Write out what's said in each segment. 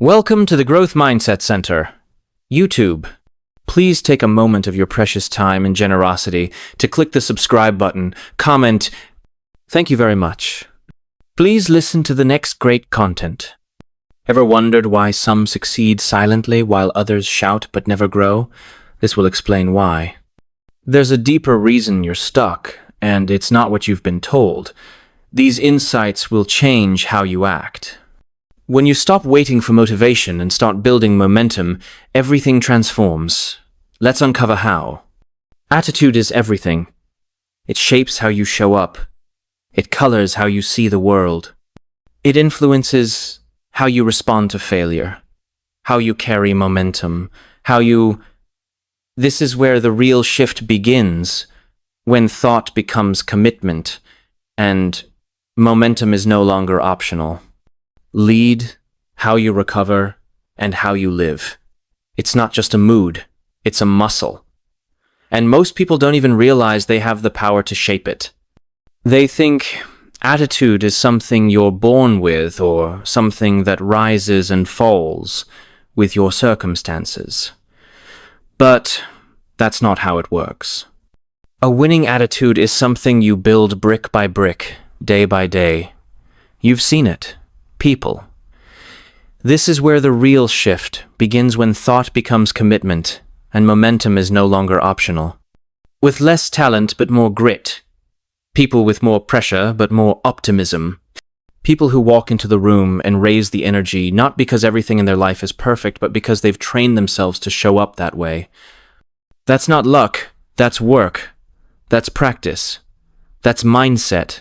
Welcome to the Growth Mindset Center. YouTube. Please take a moment of your precious time and generosity to click the subscribe button, comment. Thank you very much. Please listen to the next great content. Ever wondered why some succeed silently while others shout but never grow? This will explain why. There's a deeper reason you're stuck, and it's not what you've been told. These insights will change how you act. When you stop waiting for motivation and start building momentum, everything transforms. Let's uncover how. Attitude is everything. It shapes how you show up. It colors how you see the world. It influences how you respond to failure, how you carry momentum, This is where the real shift begins, when thought becomes commitment and momentum is no longer optional. Lead, how you recover, and how you live. It's not just a mood, it's a muscle. And most people don't even realize they have the power to shape it. They think attitude is something you're born with or something that rises and falls with your circumstances. But that's not how it works. A winning attitude is something you build brick by brick, day by day. You've seen it. People. This is where the real shift begins, when thought becomes commitment and momentum is no longer optional. With less talent but more grit. People with more pressure but more optimism. People who walk into the room and raise the energy not because everything in their life is perfect, but because they've trained themselves to show up that way. That's not luck, that's work. That's practice. That's mindset.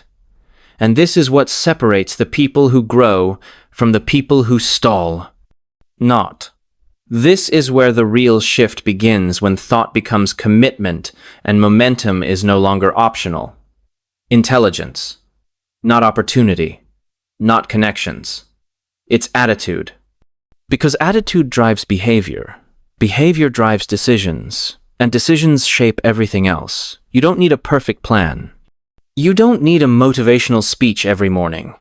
And this is what separates the people who grow from the people who stall. Not. This is where the real shift begins, when thought becomes commitment and momentum is no longer optional. Intelligence. Not opportunity. Not connections. It's attitude. Because attitude drives behavior. Behavior drives decisions. And decisions shape everything else. You don't need a perfect plan. You don't need a motivational speech every morning.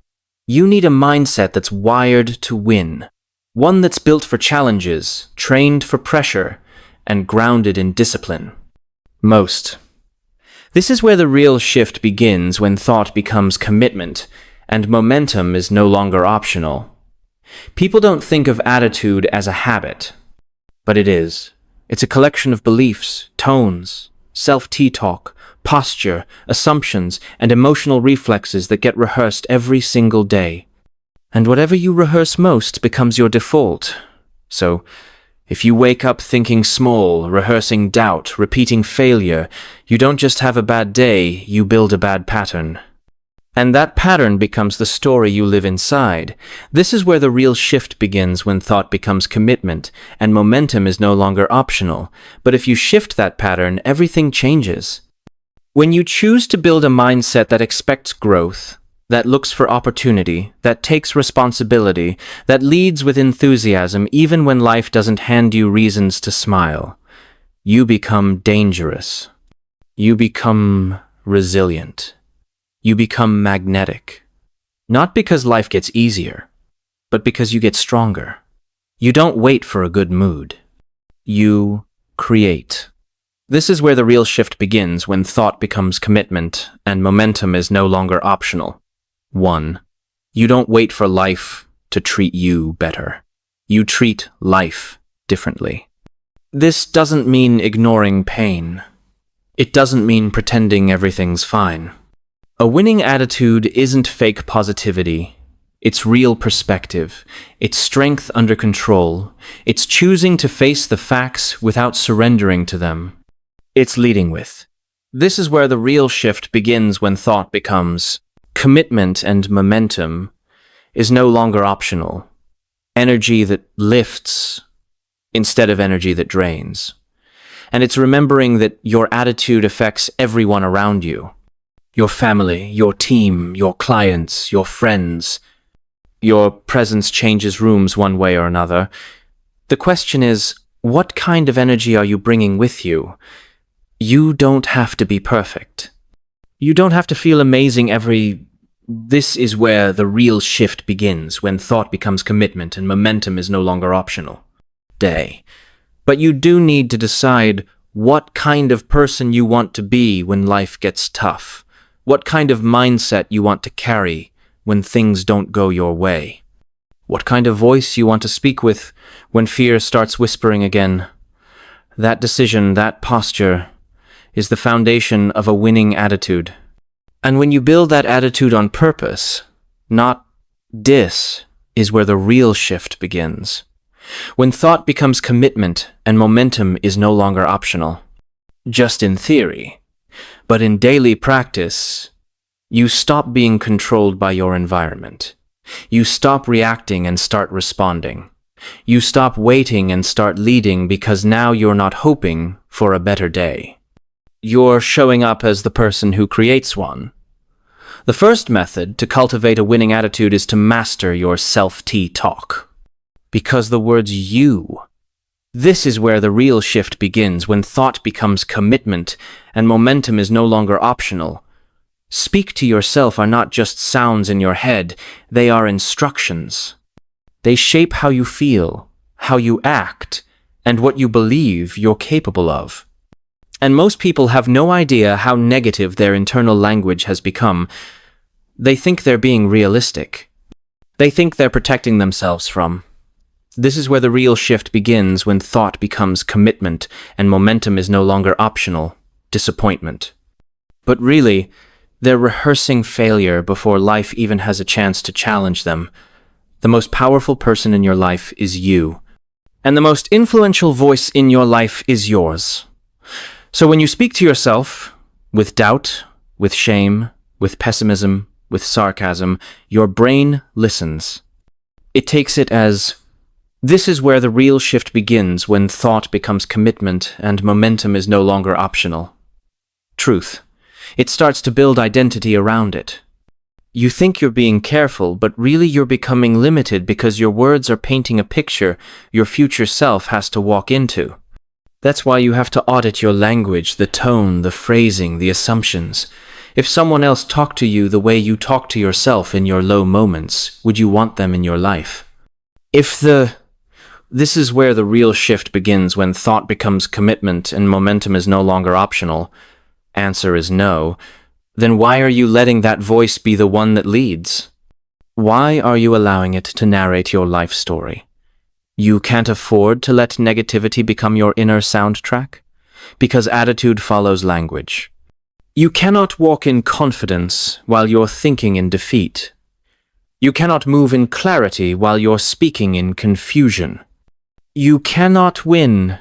You need a mindset that's wired to win. One that's built for challenges, trained for pressure, and grounded in discipline. This is where the real shift begins, when thought becomes commitment and momentum is no longer optional. People don't think of attitude as a habit, but it is. It's a collection of beliefs, tones, self-talk, posture, assumptions, and emotional reflexes that get rehearsed every single day. And whatever you rehearse most becomes your default. So, if you wake up thinking small, rehearsing doubt, repeating failure, you don't just have a bad day, you build a bad pattern. And that pattern becomes the story you live inside. This is where the real shift begins, when thought becomes commitment and momentum is no longer optional. But if you shift that pattern, everything changes. When you choose to build a mindset that expects growth, that looks for opportunity, that takes responsibility, that leads with enthusiasm even when life doesn't hand you reasons to smile, you become dangerous. You become resilient. You become magnetic. Not because life gets easier, but because you get stronger. You don't wait for a good mood. You create. This is where the real shift begins, when thought becomes commitment and momentum is no longer optional. 1. You don't wait for life to treat you better. You treat life differently. This doesn't mean ignoring pain. It doesn't mean pretending everything's fine. A winning attitude isn't fake positivity. It's real perspective. It's strength under control. It's choosing to face the facts without surrendering to them. It's leading with. This is where the real shift begins, when thought becomes commitment and momentum is no longer optional. Energy that lifts instead of energy that drains. And it's remembering that your attitude affects everyone around you. Your family, your team, your clients, your friends. Your presence changes rooms one way or another. The question is, what kind of energy are you bringing with you? You don't have to be perfect. You don't have to feel amazing every This is where the real shift begins, when thought becomes commitment and momentum is no longer optional. But you do need to decide what kind of person you want to be when life gets tough, what kind of mindset you want to carry when things don't go your way, what kind of voice you want to speak with when fear starts whispering again. That decision, that posture, is the foundation of a winning attitude. And when you build that attitude on purpose, not is where the real shift begins. When thought becomes commitment and momentum is no longer optional. Just in theory, but in daily practice, you stop being controlled by your environment. You stop reacting and start responding. You stop waiting and start leading, because now you're not hoping for a better day. You're showing up as the person who creates one. The first method to cultivate a winning attitude is to master your self-talk. Because the words you. This is where the real shift begins, when thought becomes commitment and momentum is no longer optional. Speak to yourself are not just sounds in your head, they are instructions. They shape how you feel, how you act, and what you believe you're capable of. And most people have no idea how negative their internal language has become. They think they're being realistic. They think they're protecting themselves from. This is where the real shift begins, when thought becomes commitment and momentum is no longer optional, disappointment. But really, they're rehearsing failure before life even has a chance to challenge them. The most powerful person in your life is you, and the most influential voice in your life is yours. So when you speak to yourself, with doubt, with shame, with pessimism, with sarcasm, your brain listens. It takes it as, this is where the real shift begins, when thought becomes commitment and momentum is no longer optional. Truth. It starts to build identity around it. You think you're being careful, but really you're becoming limited, because your words are painting a picture your future self has to walk into. That's why you have to audit your language, the tone, the phrasing, the assumptions. If someone else talked to you the way you talk to yourself in your low moments, would you want them in your life? This is where the real shift begins, when thought becomes commitment and momentum is no longer optional. Answer is no. Then why are you letting that voice be the one that leads? Why are you allowing it to narrate your life story? You can't afford to let negativity become your inner soundtrack, because attitude follows language. You cannot walk in confidence while you're thinking in defeat. You cannot move in clarity while you're speaking in confusion. You cannot win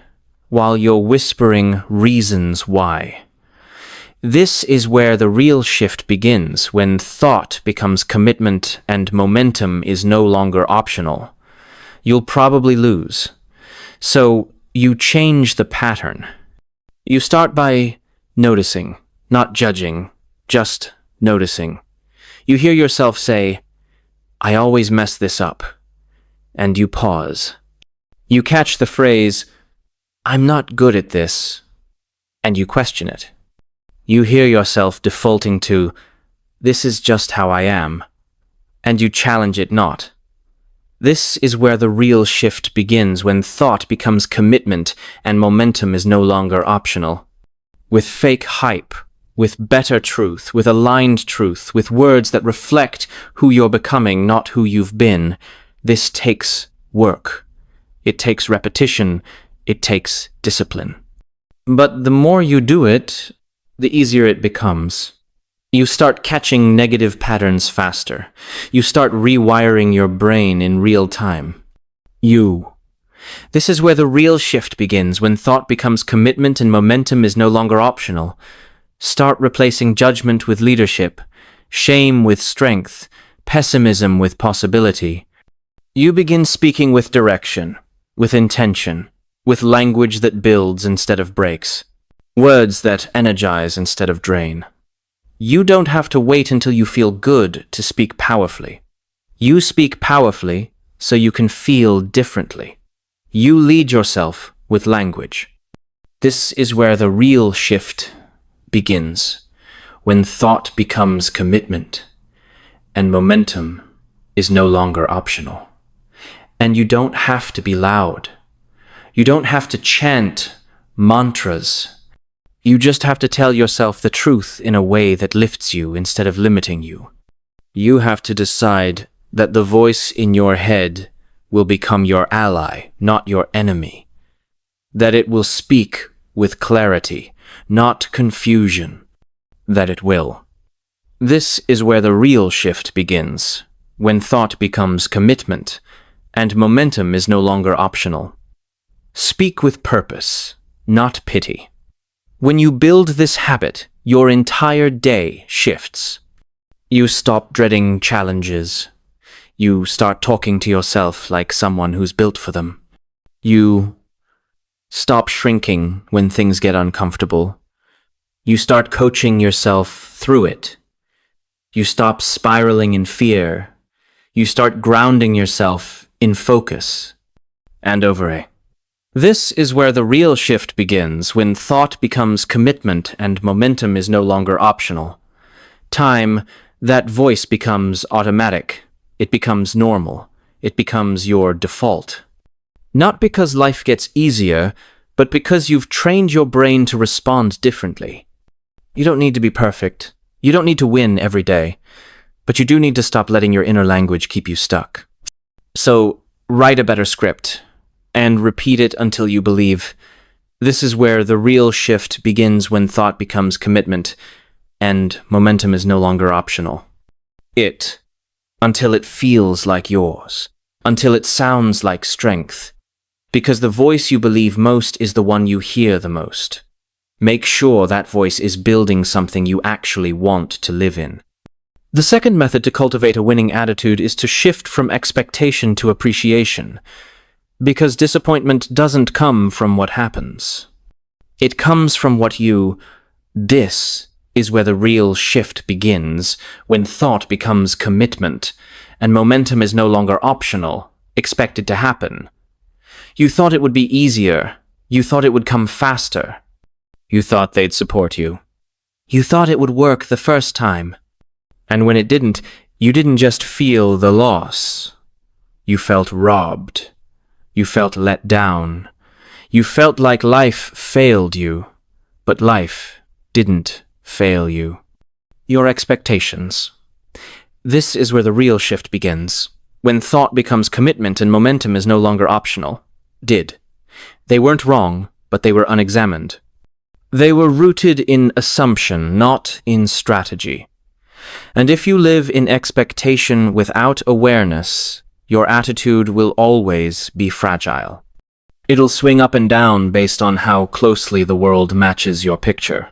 while you're whispering reasons why. This is where the real shift begins, when thought becomes commitment and momentum is no longer optional. You'll probably lose. So you change the pattern. You start by noticing, not judging, just noticing. You hear yourself say, I always mess this up. And you pause. You catch the phrase, I'm not good at this, and you question it. You hear yourself defaulting to, this is just how I am, and you challenge it not. This is where the real shift begins, when thought becomes commitment and momentum is no longer optional. With fake hype, with better truth, with aligned truth, with words that reflect who you're becoming, not who you've been, this takes work. It takes repetition. It takes discipline. But the more you do it, the easier it becomes. You start catching negative patterns faster. You start rewiring your brain in real time. This is where the real shift begins, when thought becomes commitment and momentum is no longer optional. Start replacing judgment with leadership, shame with strength, pessimism with possibility. You begin speaking with direction, with intention, with language that builds instead of breaks, words that energize instead of drain. You don't have to wait until you feel good to speak powerfully. You speak powerfully so you can feel differently. You lead yourself with language. This is where the real shift begins, when thought becomes commitment and momentum is no longer optional. And you don't have to be loud. You don't have to chant mantras. You just have to tell yourself the truth in a way that lifts you instead of limiting you. You have to decide that the voice in your head will become your ally, not your enemy. That it will speak with clarity, not confusion. That it will. This is where the real shift begins, when thought becomes commitment, and momentum is no longer optional. Speak with purpose, not pity. When you build this habit, your entire day shifts. You stop dreading challenges. You start talking to yourself like someone who's built for them. You stop shrinking when things get uncomfortable. You start coaching yourself through it. You stop spiraling in fear. You start grounding yourself in focus and over. This is where the real shift begins, when thought becomes commitment and momentum is no longer optional. Time, that voice becomes automatic. It becomes normal. It becomes your default. Not because life gets easier, but because you've trained your brain to respond differently. You don't need to be perfect. You don't need to win every day. But you do need to stop letting your inner language keep you stuck. So, write a better script and repeat it until you believe. This is where the real shift begins, when thought becomes commitment and momentum is no longer optional. Until it feels like yours, until it sounds like strength, because the voice you believe most is the one you hear the most. Make sure that voice is building something you actually want to live in. The second method to cultivate a winning attitude is to shift from expectation to appreciation, because disappointment doesn't come from what happens. It comes from what you. This is where the real shift begins, when thought becomes commitment, and momentum is no longer optional, expected to happen. You thought it would be easier. You thought it would come faster. You thought they'd support you. You thought it would work the first time. And when it didn't, you didn't just feel the loss. You felt robbed. You felt let down. You felt like life failed you, but life didn't fail you. Your expectations. This is where the real shift begins, when thought becomes commitment and momentum is no longer optional. They weren't wrong, but they were unexamined. They were rooted in assumption, not in strategy. And if you live in expectation without awareness, your attitude will always be fragile. It'll swing up and down based on how closely the world matches your picture.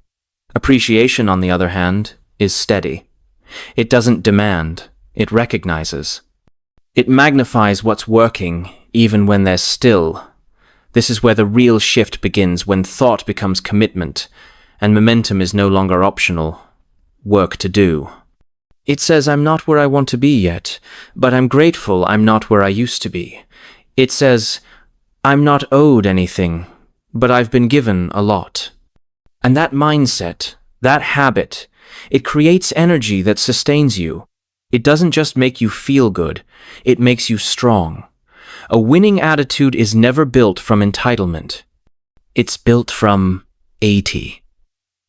Appreciation, on the other hand, is steady. It doesn't demand, it recognizes. It magnifies what's working, even when there's still. This is where the real shift begins, when thought becomes commitment, and momentum is no longer optional. Work to do. It says, I'm not where I want to be yet, but I'm grateful I'm not where I used to be. It says, I'm not owed anything, but I've been given a lot. And that mindset, that habit, it creates energy that sustains you. It doesn't just make you feel good, it makes you strong. A winning attitude is never built from entitlement. It's built from 80.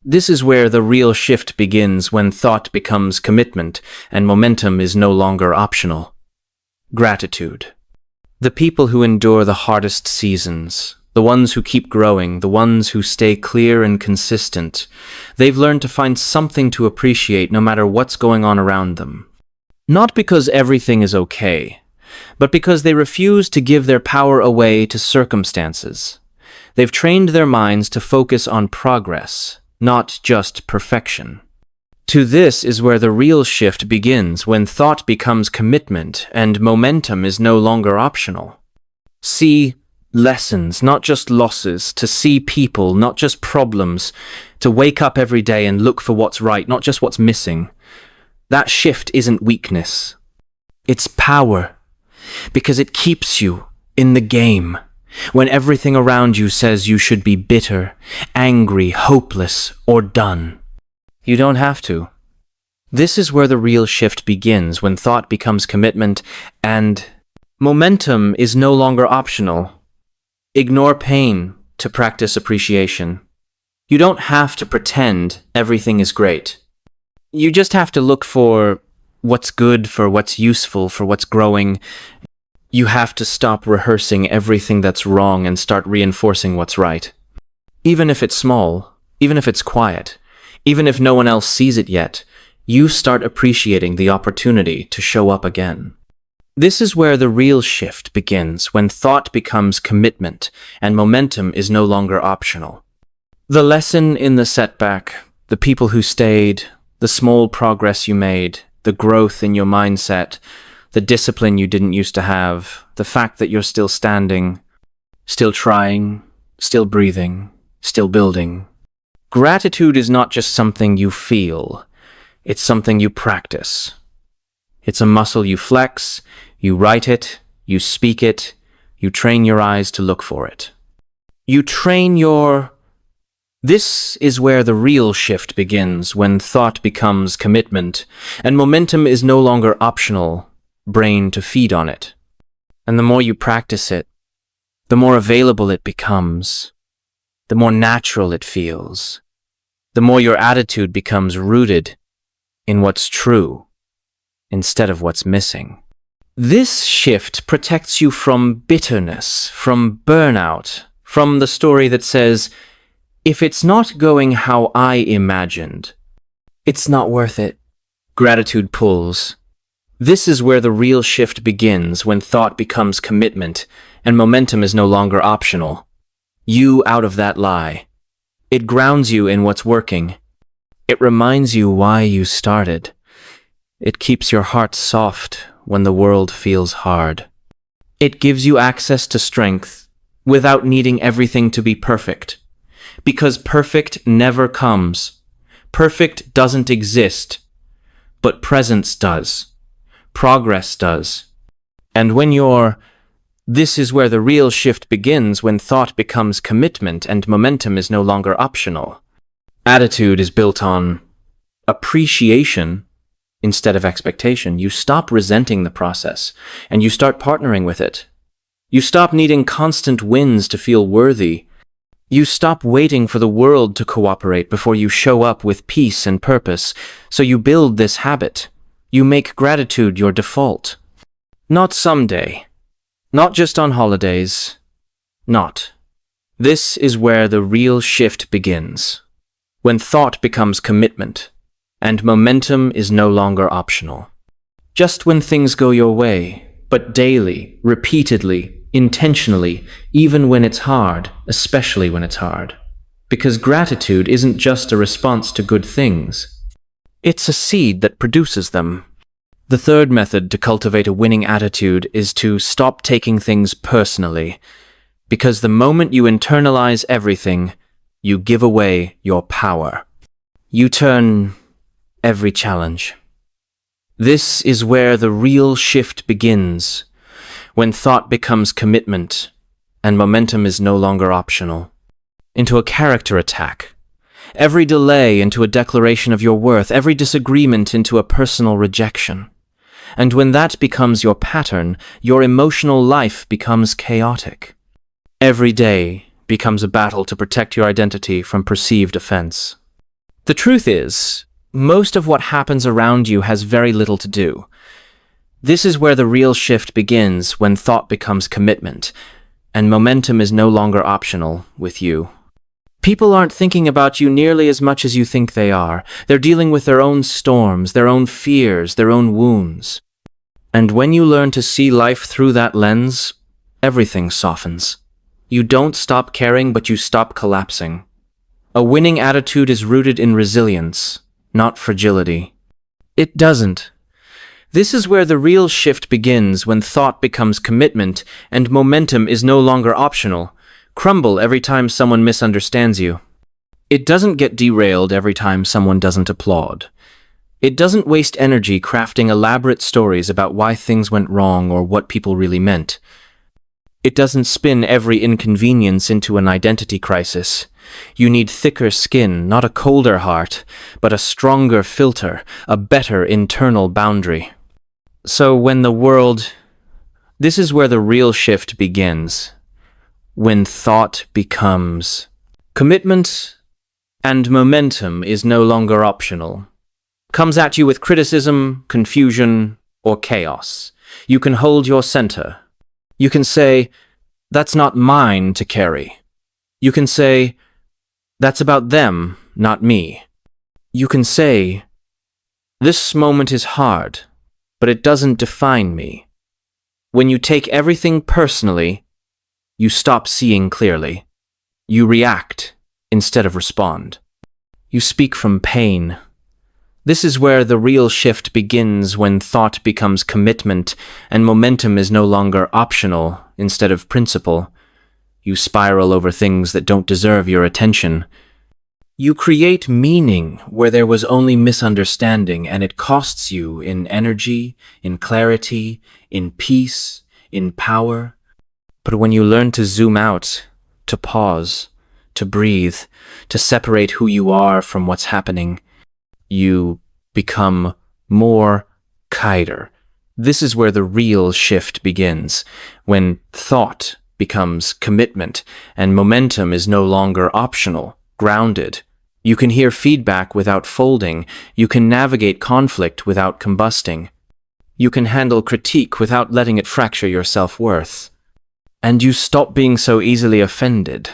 This is where the real shift begins, when thought becomes commitment and momentum is no longer optional. Gratitude. The people who endure the hardest seasons, the ones who keep growing, the ones who stay clear and consistent, they've learned to find something to appreciate no matter what's going on around them. Not because everything is okay, but because they refuse to give their power away to circumstances. They've trained their minds to focus on progress, not just perfection. To this is where the real shift begins, when thought becomes commitment and momentum is no longer optional. See lessons, not just losses, to see people, not just problems, to wake up every day and look for what's right, not just what's missing. That shift isn't weakness. It's power, because it keeps you in the game. When everything around you says you should be bitter, angry, hopeless, or done. You don't have to. This is where the real shift begins, when thought becomes commitment and momentum is no longer optional. Ignore pain to practice appreciation. You don't have to pretend everything is great. You just have to look for what's good, for what's useful, for what's growing. You have to stop rehearsing everything that's wrong and start reinforcing what's right. Even if it's small, even if it's quiet, even if no one else sees it yet, you start appreciating the opportunity to show up again. This is where the real shift begins, when thought becomes commitment and momentum is no longer optional. The lesson in the setback, the people who stayed, the small progress you made, the growth in your mindset, the discipline you didn't used to have, the fact that you're still standing, still trying, still breathing, still building. Gratitude is not just something you feel, it's something you practice. It's a muscle you flex, you write it, you speak it, you train your eyes to look for it. You train your... This is where the real shift begins, when thought becomes commitment, and momentum is no longer optional, brain to feed on it. And the more you practice it, the more available it becomes, the more natural it feels, the more your attitude becomes rooted in what's true instead of what's missing. This shift protects you from bitterness, from burnout, from the story that says, if it's not going how I imagined, it's not worth it. Gratitude pulls. This is where the real shift begins, when thought becomes commitment and momentum is no longer optional. You out of that lie. It grounds you in what's working. It reminds you why you started. It keeps your heart soft when the world feels hard. It gives you access to strength without needing everything to be perfect. Because perfect never comes. Perfect doesn't exist. But presence does. Progress does. And this is where the real shift begins, when thought becomes commitment and momentum is no longer optional. Attitude is built on appreciation instead of expectation. You stop resenting the process and you start partnering with it. You stop needing constant wins to feel worthy. You stop waiting for the world to cooperate before you show up with peace and purpose. So you build this habit. You make gratitude your default. Not someday. Not just on holidays. Not. This is where the real shift begins. When thought becomes commitment and momentum is no longer optional. Just when things go your way, but daily, repeatedly, intentionally, even when it's hard, especially when it's hard. Because gratitude isn't just a response to good things. It's a seed that produces them. The third method to cultivate a winning attitude is to stop taking things personally. Because the moment you internalize everything, you give away your power. You turn every challenge. This is where the real shift begins, when thought becomes commitment and momentum is no longer optional, into a character attack. Every delay into a declaration of your worth, every disagreement into a personal rejection. And when that becomes your pattern, your emotional life becomes chaotic. Every day becomes a battle to protect your identity from perceived offense. The truth is, most of what happens around you has very little to do. This is where the real shift begins, when thought becomes commitment, and momentum is no longer optional with you. People aren't thinking about you nearly as much as you think they are. They're dealing with their own storms, their own fears, their own wounds. And when you learn to see life through that lens, everything softens. You don't stop caring, but you stop collapsing. A winning attitude is rooted in resilience, not fragility. It doesn't. This is where the real shift begins, when thought becomes commitment and momentum is no longer optional. Crumble every time someone misunderstands you. It doesn't get derailed every time someone doesn't applaud. It doesn't waste energy crafting elaborate stories about why things went wrong or what people really meant. It doesn't spin every inconvenience into an identity crisis. You need thicker skin, not a colder heart, but a stronger filter, a better internal boundary. So when the world... This is where the real shift begins. When thought becomes... Commitment and momentum is no longer optional. Comes at you with criticism, confusion, or chaos. You can hold your center. You can say, "That's not mine to carry." You can say, "That's about them, not me." You can say, "This moment is hard, but it doesn't define me." When you take everything personally, you stop seeing clearly. You react instead of respond. You speak from pain. This is where the real shift begins, when thought becomes commitment and momentum is no longer optional instead of principle. You spiral over things that don't deserve your attention. You create meaning where there was only misunderstanding, and it costs you in energy, in clarity, in peace, in power. But when you learn to zoom out, to pause, to breathe, to separate who you are from what's happening, you become more kinder. This is where the real shift begins, when thought becomes commitment and momentum is no longer optional, grounded. You can hear feedback without folding. You can navigate conflict without combusting. You can handle critique without letting it fracture your self-worth. And you stop being so easily offended.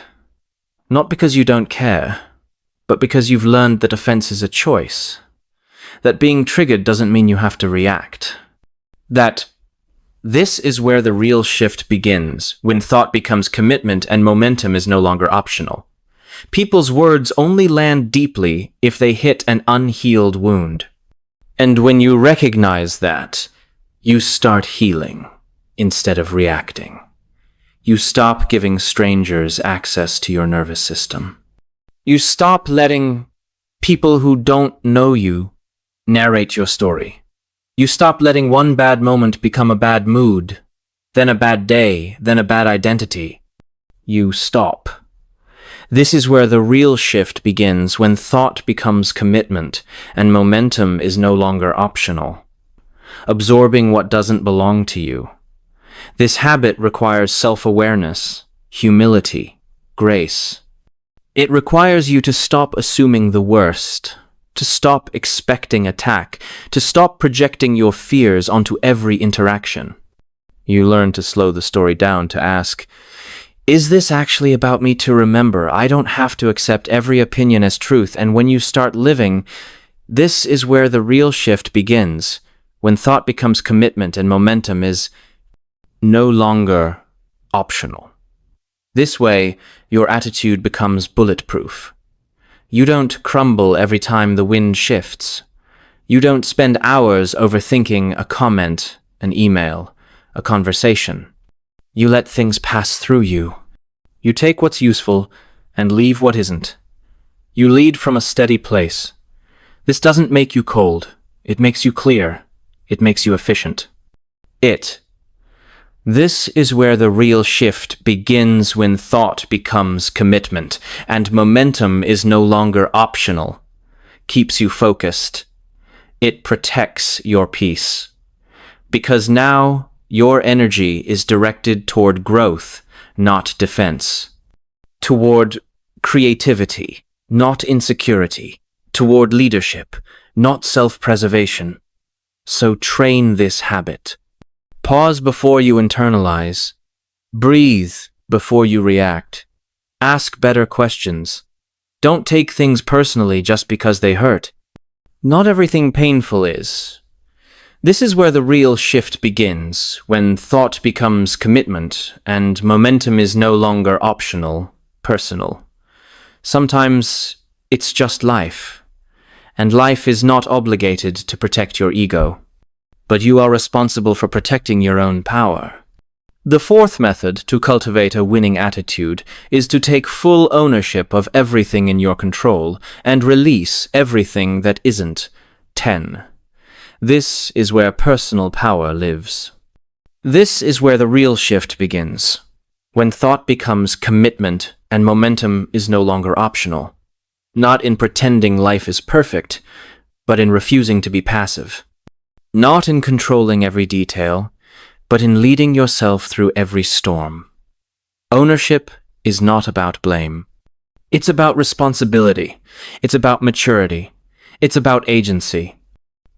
Not because you don't care, but because you've learned that offense is a choice. That being triggered doesn't mean you have to react. That this is where the real shift begins, when thought becomes commitment and momentum is no longer optional. People's words only land deeply if they hit an unhealed wound. And when you recognize that, you start healing instead of reacting. You stop giving strangers access to your nervous system. You stop letting people who don't know you narrate your story. You stop letting one bad moment become a bad mood, then a bad day, then a bad identity. You stop. This is where the real shift begins, when thought becomes commitment and momentum is no longer optional. Absorbing what doesn't belong to you. This habit requires self-awareness, humility, grace. It requires you to stop assuming the worst, to stop expecting attack, to stop projecting your fears onto every interaction. You learn to slow the story down, to ask, is this actually about me? To remember, I don't have to accept every opinion as truth. And when you start living, this is where the real shift begins, when thought becomes commitment and momentum is no longer optional. This way, your attitude becomes bulletproof. You don't crumble every time the wind shifts. You don't spend hours overthinking a comment, an email, a conversation. You let things pass through you. You take what's useful and leave what isn't. You lead from a steady place. This doesn't make you cold. It makes you clear. It makes you efficient. This is where the real shift begins, when thought becomes commitment and momentum is no longer optional. Keeps you focused. It protects your peace. Because now your energy is directed toward growth, not defense. Toward creativity, not insecurity. Toward leadership, not self-preservation. So train this habit. Pause before you internalize. Breathe before you react. Ask better questions. Don't take things personally just because they hurt. Not everything painful is. This is where the real shift begins, when thought becomes commitment and momentum is no longer optional, personal. Sometimes it's just life, and life is not obligated to protect your ego. But you are responsible for protecting your own power. The fourth method to cultivate a winning attitude is to take full ownership of everything in your control and release everything that isn't. 10. This is where personal power lives. This is where the real shift begins. when thought becomes commitment and momentum is no longer optional. Not in pretending life is perfect, but in refusing to be passive. Not in controlling every detail, but in leading yourself through every storm. Ownership is not about blame. It's about responsibility. It's about maturity. It's about agency.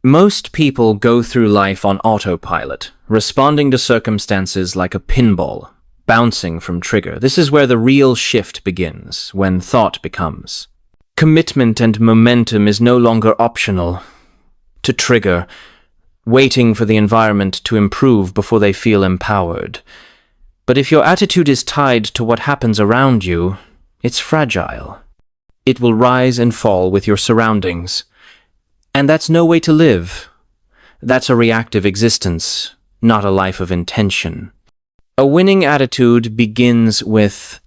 Most people go through life on autopilot, responding to circumstances like a pinball, bouncing from trigger. This is where the real shift begins, when thought becomes. Commitment and momentum is no longer optional. To trigger, waiting for the environment to improve before they feel empowered. But if your attitude is tied to what happens around you, it's fragile. It will rise and fall with your surroundings. And that's no way to live. That's a reactive existence, not a life of intention. A winning attitude begins with,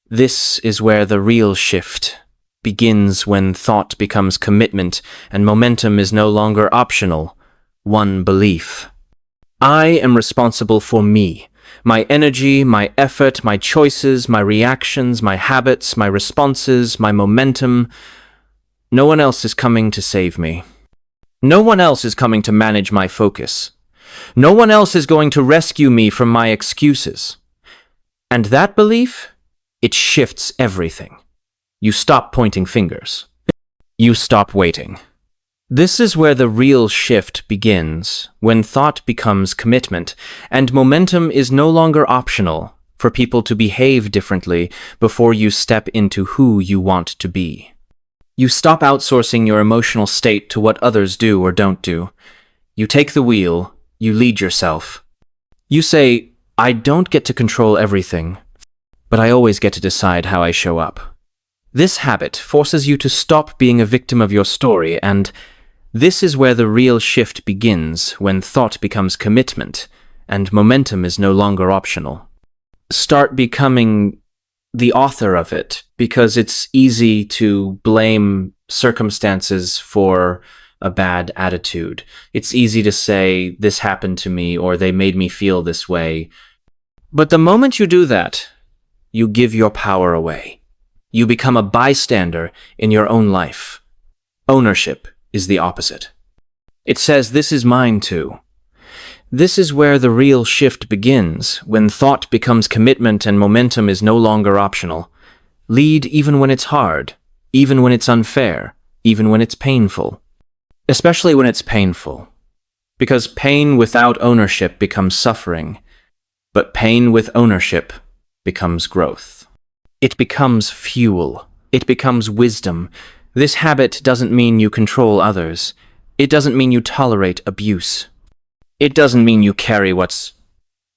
this is where the real shift begins, when thought becomes commitment and momentum is no longer optional. One belief. I am responsible for me. My energy, my effort, my choices, my reactions, my habits, my responses, my momentum. No one else is coming to save me. No one else is coming to manage my focus. No one else is going to rescue me from my excuses. And that belief, it shifts everything. You stop pointing fingers. You stop waiting. This is where the real shift begins, when thought becomes commitment, and momentum is no longer optional for people to behave differently before you step into who you want to be. You stop outsourcing your emotional state to what others do or don't do. You take the wheel, you lead yourself. You say, I don't get to control everything, but I always get to decide how I show up. This habit forces you to stop being a victim of your story, and this is where the real shift begins, when thought becomes commitment and momentum is no longer optional. Start becoming the author of it, because it's easy to blame circumstances for a bad attitude. It's easy to say, this happened to me, or they made me feel this way. But the moment you do that, you give your power away. You become a bystander in your own life. Ownership is the opposite. It says, this is mine too. This is where the real shift begins, when thought becomes commitment and momentum is no longer optional. Lead even when it's hard, even when it's unfair, even when it's painful. Especially when it's painful. Because pain without ownership becomes suffering, but pain with ownership becomes growth. It becomes fuel. It becomes wisdom. This habit doesn't mean you control others. It doesn't mean you tolerate abuse. It doesn't mean you carry what's...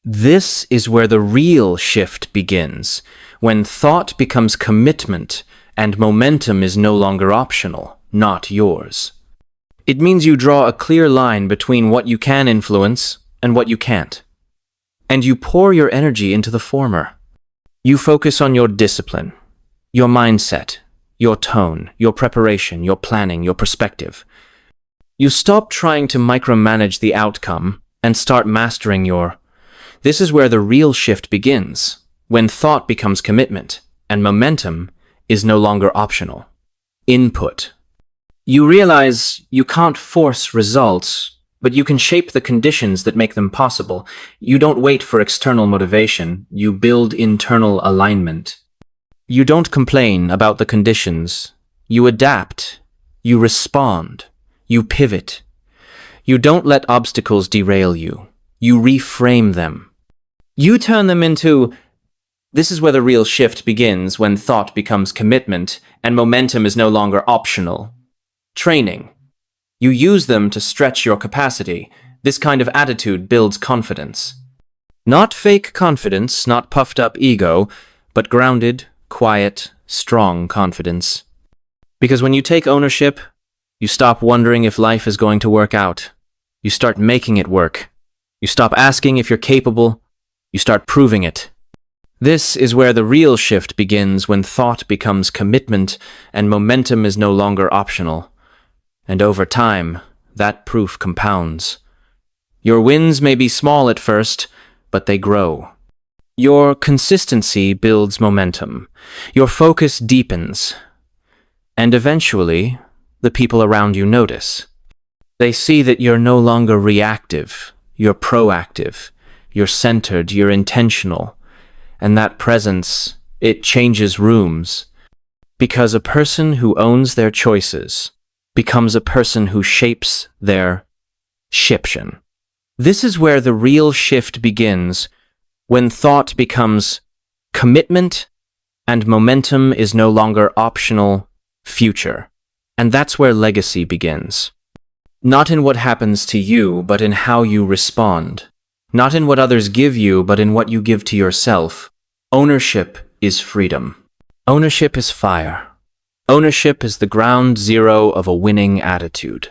This is where the real shift begins, when thought becomes commitment and momentum is no longer optional, not yours. It means you draw a clear line between what you can influence and what you can't. And you pour your energy into the former. You focus on your discipline, your mindset, your tone, your preparation, your planning, your perspective. You stop trying to micromanage the outcome and start mastering your... This is where the real shift begins, when thought becomes commitment and momentum is no longer optional. Input. You realize you can't force results, but you can shape the conditions that make them possible. You don't wait for external motivation, you build internal alignment. You don't complain about the conditions. You adapt. You respond. You pivot. You don't let obstacles derail you. You reframe them. You turn them into... This is where the real shift begins, when thought becomes commitment and momentum is no longer optional. Training. You use them to stretch your capacity. This kind of attitude builds confidence. Not fake confidence, not puffed up ego, but grounded, quiet, strong confidence. Because when you take ownership, you stop wondering if life is going to work out. You start making it work. You stop asking if you're capable. You start proving it. This is where the real shift begins, when thought becomes commitment and momentum is no longer optional. And over time, that proof compounds. Your wins may be small at first, but they grow. Your consistency builds momentum. Your focus deepens. And eventually, the people around you notice. They see that you're no longer reactive. You're proactive. You're centered. You're intentional. And that presence, it changes rooms. Because a person who owns their choices becomes a person who shapes their shiption. This is where the real shift begins, when thought becomes commitment and momentum is no longer optional future. And that's where legacy begins. Not in what happens to you, but in how you respond. Not in what others give you, but in what you give to yourself. Ownership is freedom. Ownership is fire. Ownership is the ground zero of a winning attitude.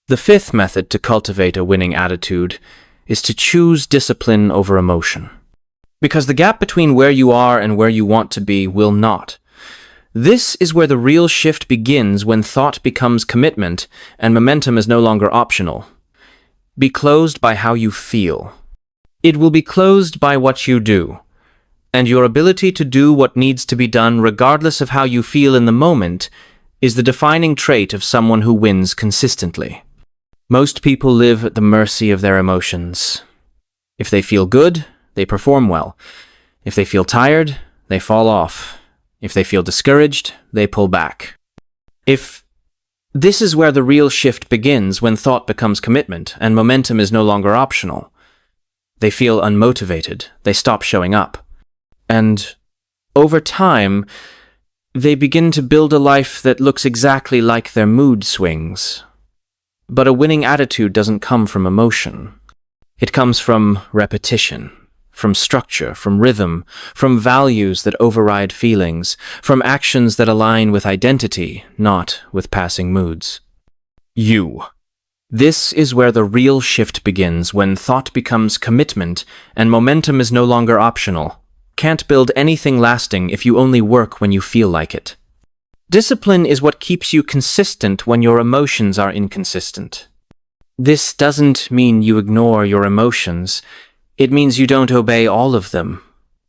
The fifth method to cultivate a winning attitude is to choose discipline over emotion. Because the gap between where you are and where you want to be will not. This is where the real shift begins, when thought becomes commitment and momentum is no longer optional. Be closed by how you feel. It will be closed by what you do. And your ability to do what needs to be done regardless of how you feel in the moment is the defining trait of someone who wins consistently. Most people live at the mercy of their emotions. If they feel good, they perform well. If they feel tired, they fall off. If they feel discouraged, they pull back. This is where the real shift begins, when thought becomes commitment and momentum is no longer optional. They feel unmotivated. They stop showing up. And over time, they begin to build a life that looks exactly like their mood swings. But a winning attitude doesn't come from emotion. It comes from repetition, from structure, from rhythm, from values that override feelings, from actions that align with identity, not with passing moods. This is where the real shift begins, when thought becomes commitment and momentum is no longer optional. Can't build anything lasting if you only work when you feel like it. Discipline is what keeps you consistent when your emotions are inconsistent. This doesn't mean you ignore your emotions. It means you don't obey all of them.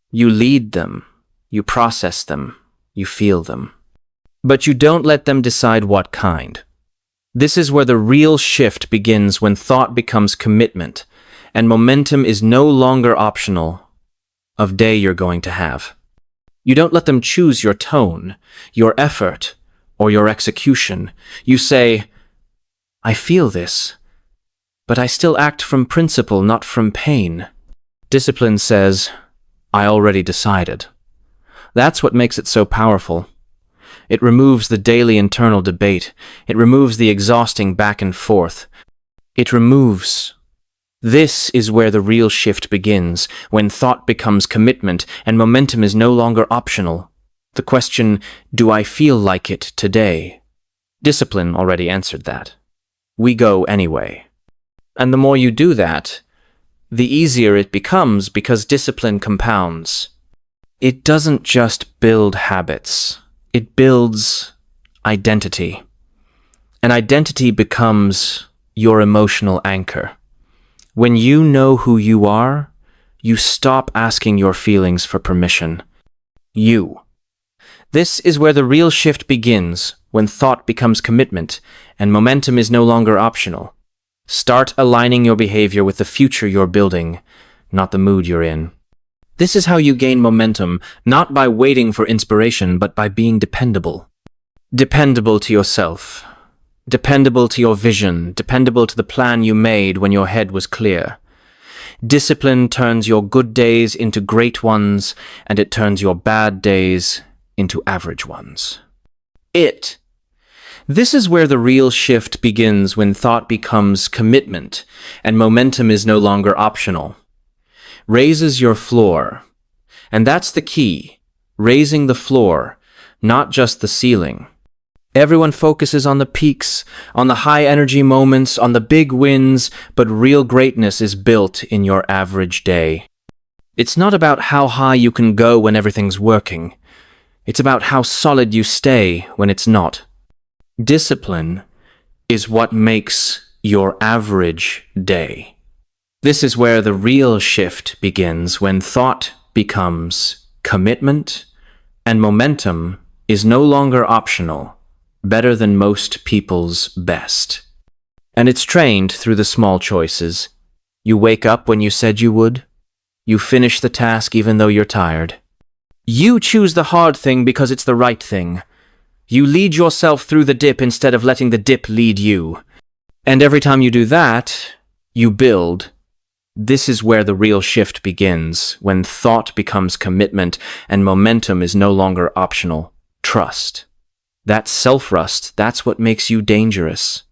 You lead them. You process them. You feel them. But you don't let them decide what kind. This is where the real shift begins, when thought becomes commitment and momentum is no longer optional of day you're going to have. You don't let them choose your tone, your effort, or your execution. You say, I feel this, but I still act from principle, not from pain. Discipline says, I already decided. That's what makes it so powerful. It removes the daily internal debate. It removes the exhausting back and forth. This is where the real shift begins, when thought becomes commitment and momentum is no longer optional. The question, do I feel like it today? Discipline already answered that. We go anyway. And the more you do that, the easier it becomes, because discipline compounds. It doesn't just build habits. It builds identity. And identity becomes your emotional anchor. When you know who you are, you stop asking your feelings for permission. This is where the real shift begins, when thought becomes commitment and momentum is no longer optional. Start aligning your behavior with the future you're building, not the mood you're in. This is how you gain momentum, not by waiting for inspiration, but by being dependable. Dependable to yourself. Dependable to your vision, dependable to the plan you made when your head was clear. Discipline turns your good days into great ones, and it turns your bad days into average ones. This is where the real shift begins, when thought becomes commitment and momentum is no longer optional. Raises your floor. And that's the key, raising the floor, not just the ceiling. Everyone focuses on the peaks, on the high-energy moments, on the big wins, but real greatness is built in your average day. It's not about how high you can go when everything's working. It's about how solid you stay when it's not. Discipline is what makes your average day. This is where the real shift begins, when thought becomes commitment, and momentum is no longer optional, better than most people's best. And it's trained through the small choices. You wake up when you said you would. You finish the task even though you're tired. You choose the hard thing because it's the right thing. You lead yourself through the dip instead of letting the dip lead you. And every time you do that, you build. This is where the real shift begins, when thought becomes commitment and momentum is no longer optional. Trust. That's self-rust. That's what makes you dangerous.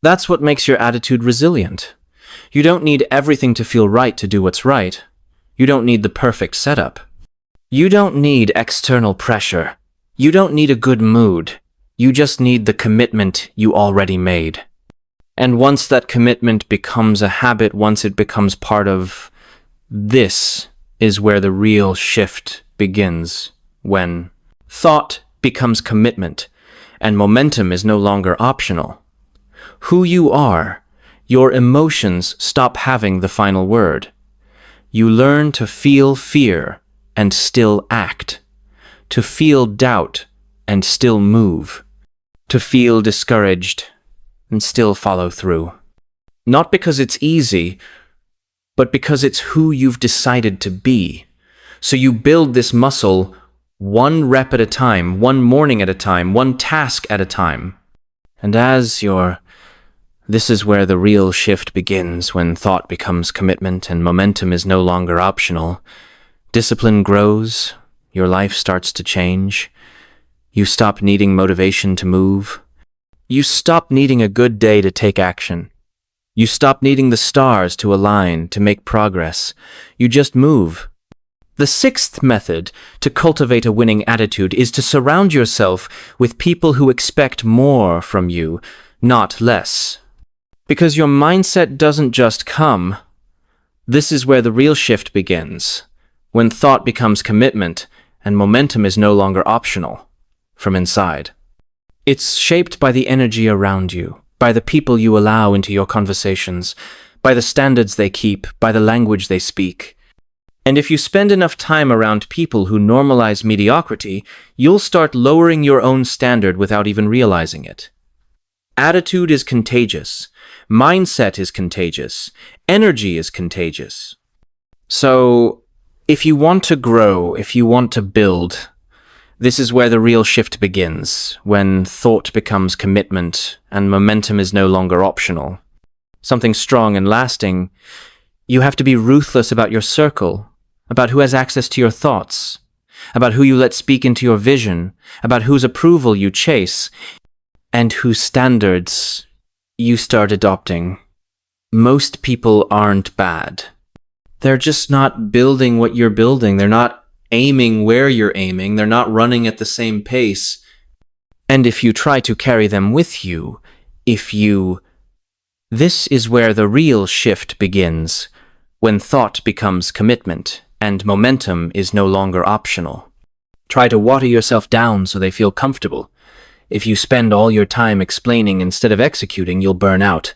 That's what makes your attitude resilient. You don't need everything to feel right to do what's right. You don't need the perfect setup. You don't need external pressure. You don't need a good mood. You just need the commitment you already made. And once that commitment becomes a habit, once it becomes part of this, is where the real shift begins. When thought becomes commitment and momentum is no longer optional. Who you are, your emotions stop having the final word. You learn to feel fear and still act, to feel doubt and still move, to feel discouraged and still follow through. Not because it's easy, but because it's who you've decided to be. So you build this muscle one rep at a time, one morning at a time, one task at a time. And this is where the real shift begins, when thought becomes commitment and momentum is no longer optional. Discipline grows, your life starts to change. You stop needing motivation to move. You stop needing a good day to take action. You stop needing the stars to align, to make progress. You just move. The sixth method to cultivate a winning attitude is to surround yourself with people who expect more from you, not less. Because your mindset doesn't just come. This is where the real shift begins, when thought becomes commitment and momentum is no longer optional, from inside. It's shaped by the energy around you, by the people you allow into your conversations, by the standards they keep, by the language they speak. And if you spend enough time around people who normalize mediocrity, you'll start lowering your own standard without even realizing it. Attitude is contagious. Mindset is contagious. Energy is contagious. So, if you want to grow, if you want to build, this is where the real shift begins, when thought becomes commitment and momentum is no longer optional. Something strong and lasting. You have to be ruthless about your circle, about who has access to your thoughts, about who you let speak into your vision, about whose approval you chase, and whose standards you start adopting. Most people aren't bad. They're just not building what you're building. They're not aiming where you're aiming. They're not running at the same pace. And if you try to carry them with you, this is where the real shift begins, when thought becomes commitment and momentum is no longer optional. Try to water yourself down so they feel comfortable. If you spend all your time explaining instead of executing, you'll burn out.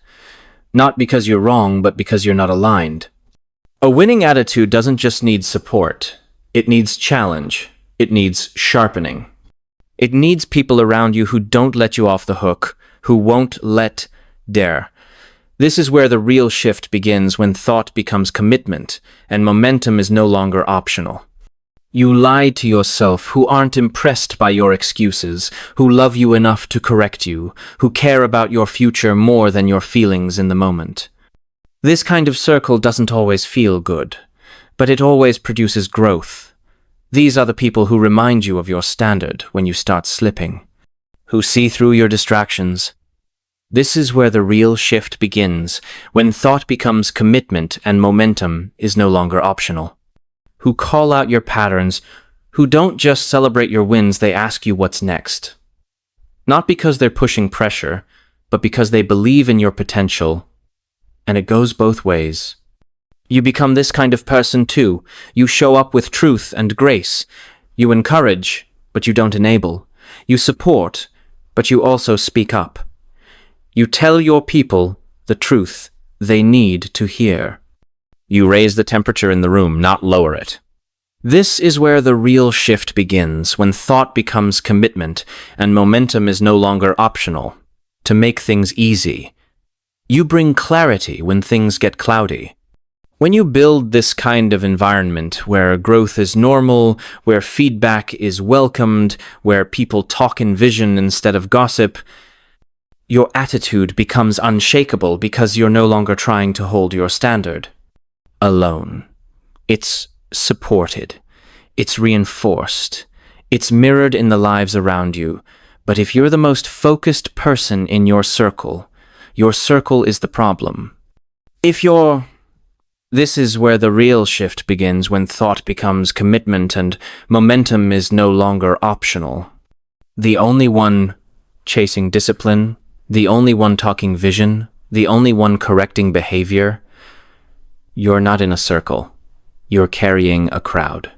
Not because you're wrong, but because you're not aligned. A winning attitude doesn't just need support. It needs challenge. It needs sharpening. It needs people around you who don't let you off the hook, who won't dare. This is where the real shift begins, when thought becomes commitment and momentum is no longer optional. You lie to yourself, who aren't impressed by your excuses, who love you enough to correct you, who care about your future more than your feelings in the moment. This kind of circle doesn't always feel good, but it always produces growth. These are the people who remind you of your standard when you start slipping, who see through your distractions. This is where the real shift begins, when thought becomes commitment and momentum is no longer optional. Who call out your patterns, who don't just celebrate your wins, they ask you what's next. Not because they're pushing pressure, but because they believe in your potential. And it goes both ways. You become this kind of person too. You show up with truth and grace. You encourage, but you don't enable. You support, but you also speak up. You tell your people the truth they need to hear. You raise the temperature in the room, not lower it. This is where the real shift begins, when thought becomes commitment and momentum is no longer optional. To make things easy, you bring clarity when things get cloudy. When you build this kind of environment where growth is normal, where feedback is welcomed, where people talk in vision instead of gossip, your attitude becomes unshakable because you're no longer trying to hold your standard alone. It's supported. It's reinforced. It's mirrored in the lives around you. But if you're the most focused person in your circle is the problem. This is where the real shift begins, when thought becomes commitment and momentum is no longer optional. The only one chasing discipline, the only one talking vision, the only one correcting behavior. You're not in a circle. You're carrying a crowd,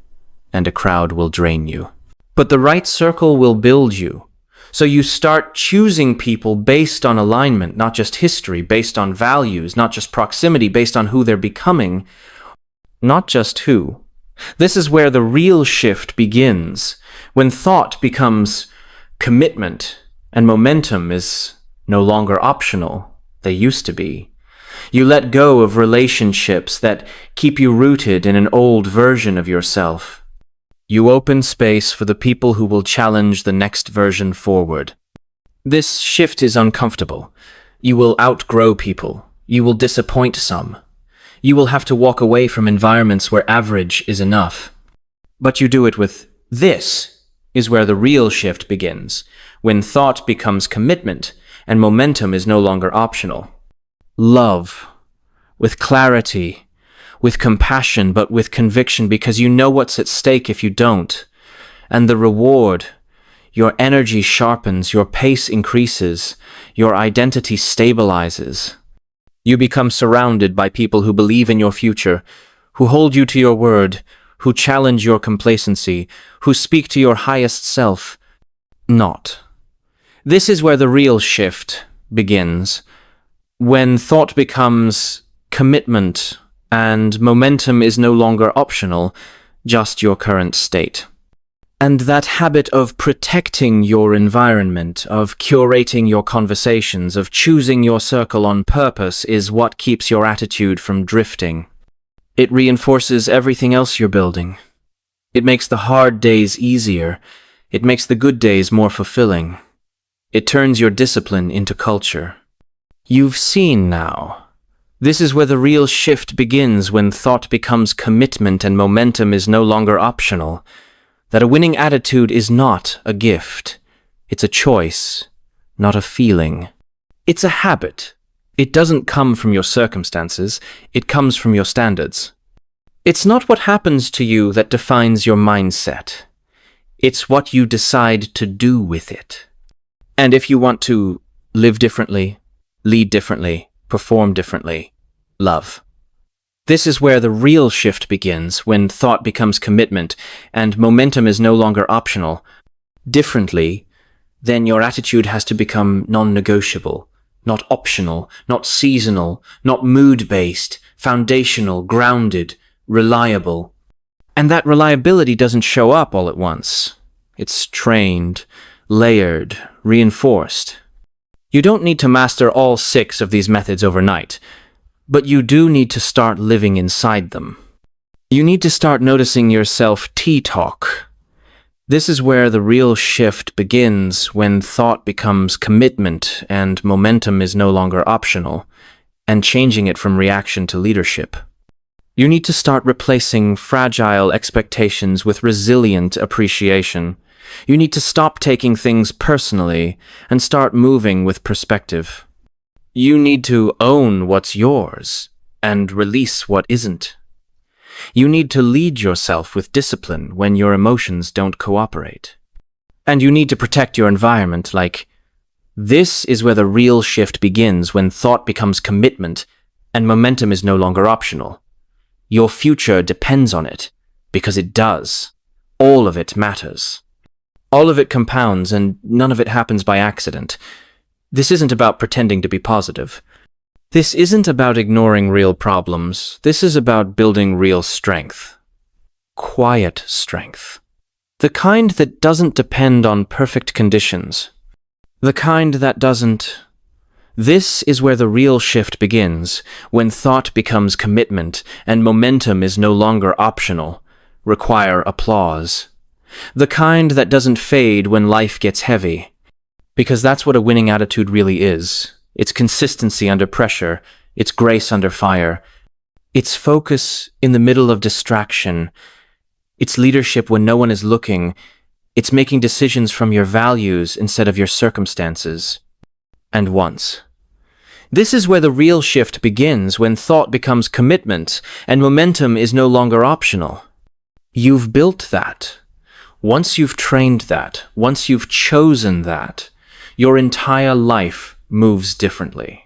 and a crowd will drain you. But the right circle will build you. So you start choosing people based on alignment, not just history, based on values, not just proximity, based on who they're becoming, not just who. This is where the real shift begins, when thought becomes commitment and momentum is no longer optional. They used to be. You let go of relationships that keep you rooted in an old version of yourself. You open space for the people who will challenge the next version forward. This shift is uncomfortable. You will outgrow people. You will disappoint some. You will have to walk away from environments where average is enough. But you do it with this is where the real shift begins, when thought becomes commitment and momentum is no longer optional. Love, with clarity, with compassion, but with conviction, because you know what's at stake if you don't. And the reward, your energy sharpens, your pace increases, your identity stabilizes. You become surrounded by people who believe in your future, who hold you to your word, who challenge your complacency, who speak to your highest self. Not. This is where the real shift begins, when thought becomes commitment and momentum is no longer optional, just your current state. And that habit of protecting your environment, of curating your conversations, of choosing your circle on purpose is what keeps your attitude from drifting. It reinforces everything else you're building. It makes the hard days easier. It makes the good days more fulfilling. It turns your discipline into culture. You've seen now. This is where the real shift begins, when thought becomes commitment and momentum is no longer optional. That a winning attitude is not a gift. It's a choice, not a feeling. It's a habit. It doesn't come from your circumstances. It comes from your standards. It's not what happens to you that defines your mindset. It's what you decide to do with it. And if you want to live differently, lead differently, perform differently, love. This is where the real shift begins, when thought becomes commitment and momentum is no longer optional. Differently, then your attitude has to become non-negotiable, not optional, not seasonal, not mood-based, foundational, grounded, reliable. And that reliability doesn't show up all at once. It's trained, layered, reinforced. You don't need to master all 6 of these methods overnight, but you do need to start living inside them. You need to start noticing your self-talk. This is where the real shift begins, when thought becomes commitment and momentum is no longer optional, and changing it from reaction to leadership. You need to start replacing fragile expectations with resilient appreciation. You need to stop taking things personally and start moving with perspective. You need to own what's yours and release what isn't. You need to lead yourself with discipline when your emotions don't cooperate. And you need to protect your environment. This is where the real shift begins, when thought becomes commitment and momentum is no longer optional. Your future depends on it, because it does. All of it matters. All of it compounds, and none of it happens by accident. This isn't about pretending to be positive. This isn't about ignoring real problems. This is about building real strength. quiet strength. The kind that doesn't depend on perfect conditions. The kind that doesn't. This is where the real shift begins, when thought becomes commitment and momentum is no longer optional, require applause. The kind that doesn't fade when life gets heavy. Because that's what a winning attitude really is. It's consistency under pressure. It's grace under fire. It's focus in the middle of distraction. It's leadership when no one is looking. It's making decisions from your values instead of your circumstances. And once. This is where the real shift begins, when thought becomes commitment and momentum is no longer optional. You've built that. Once you've trained that, once you've chosen that, your entire life moves differently.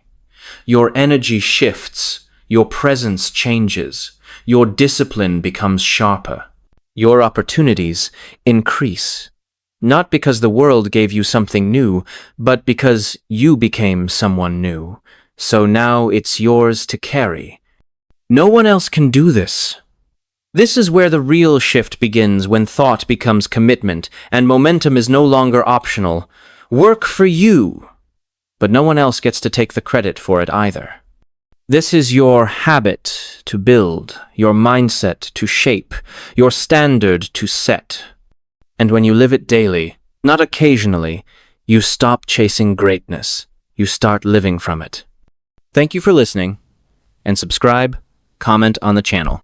Your energy shifts, your presence changes, your discipline becomes sharper. Your opportunities increase. Not because the world gave you something new, but because you became someone new. So now it's yours to carry. No one else can do this. This is where the real shift begins, when thought becomes commitment and momentum is no longer optional. Work for you, but no one else gets to take the credit for it either. This is your habit to build, your mindset to shape, your standard to set. And when you live it daily, not occasionally, you stop chasing greatness. You start living from it. Thank you for listening, and subscribe, comment on the channel.